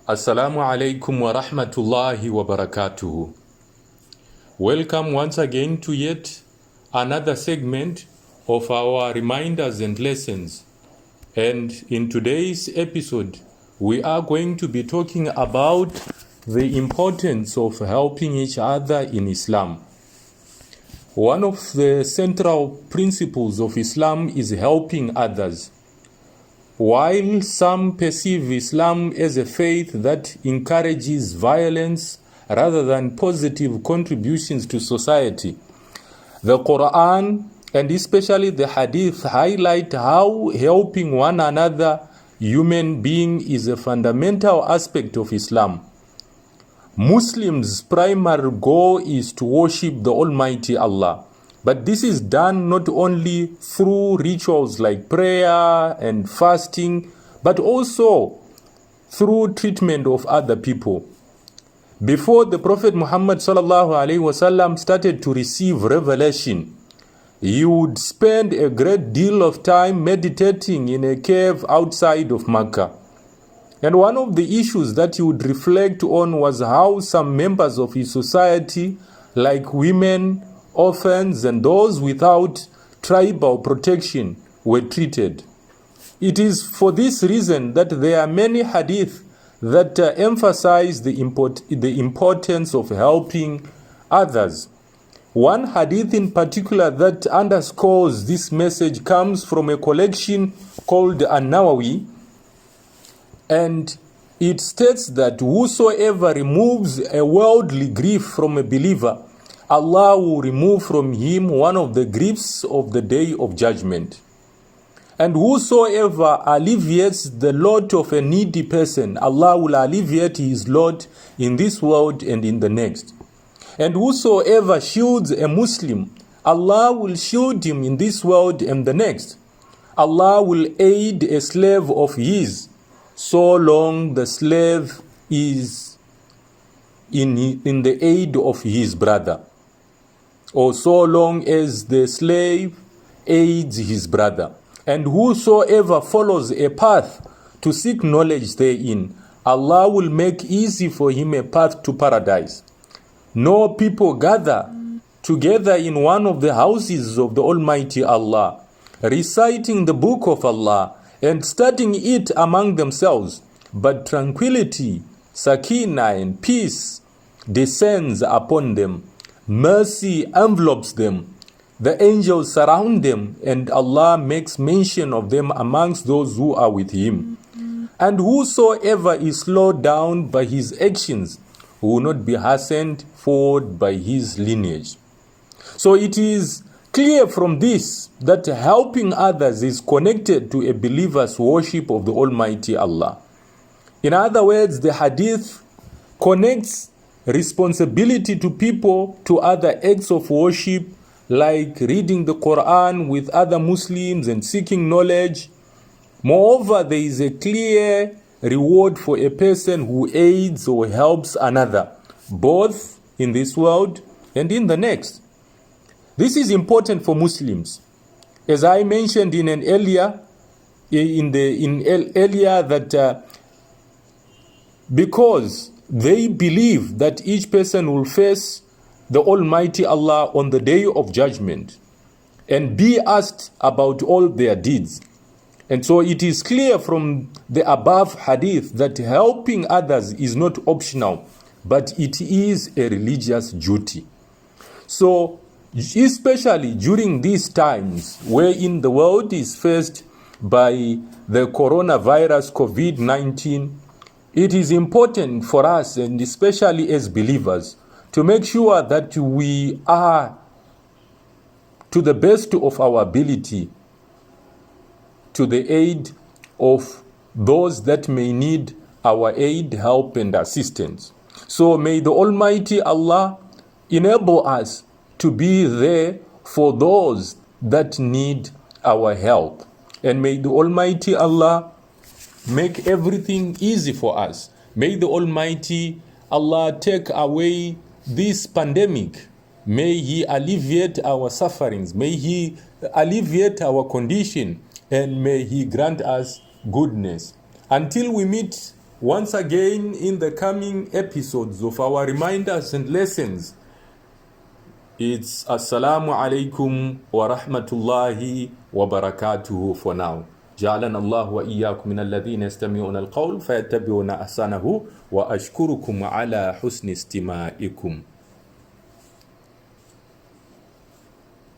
Assalamu alaikum wa rahmatullahi wa barakatuhu. Welcome once again to yet another segment of our reminders and lessons. And in today's episode, we are going to be talking about the importance of helping each other in Islam. One of the central principles of Islam is helping others. While some perceive Islam as a faith that encourages violence rather than positive contributions to society, the Quran and especially the Hadith highlight how helping one another human being is a fundamental aspect of Islam. Muslims' primary goal is to worship the Almighty Allah. But this is done not only through rituals like prayer and fasting, but also through treatment of other people. Before the Prophet Muhammad ﷺ started to receive revelation, he would spend a great deal of time meditating in a cave outside of Mecca. And one of the issues that he would reflect on was how some members of his society, like women, orphans, and those without tribal protection, were treated. It is for this reason that there are many hadith that emphasize the importance of helping others. One hadith in particular that underscores this message comes from a collection called An-Nawawi, and it states that whosoever removes a worldly grief from a believer, Allah will remove from him one of the griefs of the day of judgment. And whosoever alleviates the lot of a needy person, Allah will alleviate his lot in this world and in the next. And whosoever shields a Muslim, Allah will shield him in this world and the next. Allah will aid a slave of his, so long the slave is in the aid of his brother, or so long as the slave aids his brother. And whosoever follows a path to seek knowledge therein, Allah will make easy for him a path to paradise. No people gather together in one of the houses of the Almighty Allah, reciting the book of Allah and studying it among themselves, but tranquility, sakina, and peace descends upon them. Mercy envelopes them. The angels surround them, and Allah makes mention of them amongst those who are with him. And whosoever is slowed down by his actions will not be hastened forward by his lineage. So it is clear from this that helping others is connected to a believer's worship of the Almighty Allah. In other words, the hadith connects responsibility to people to other acts of worship, like reading the Quran with other Muslims and seeking knowledge. Moreover, there is a clear reward for a person who aids or helps another, both in this world and in the next. This is important for Muslims. As I mentioned in an earlier that because they believe that each person will face the Almighty Allah on the day of judgment and be asked about all their deeds. And so it is clear from the above hadith that helping others is not optional, but it is a religious duty. So, especially during these times wherein the world is faced by the coronavirus COVID-19, it is important for us, and especially as believers, to make sure that we are, to the best of our ability, to the aid of those that may need our aid, help, and assistance. So may the Almighty Allah enable us to be there for those that need our help. And may the Almighty Allah make everything easy for us. May the Almighty Allah take away this pandemic. May He alleviate our sufferings. May He alleviate our condition. And may He grant us goodness. Until we meet Once again, in the coming episodes of our reminders and lessons, it's Assalamu alaikum wa rahmatullahi wa barakatuhu for now. جعلنا الله وإياكم من الذين يستمعون القول فيتبعون أحسنه وأشكركم على حسن استماعكم.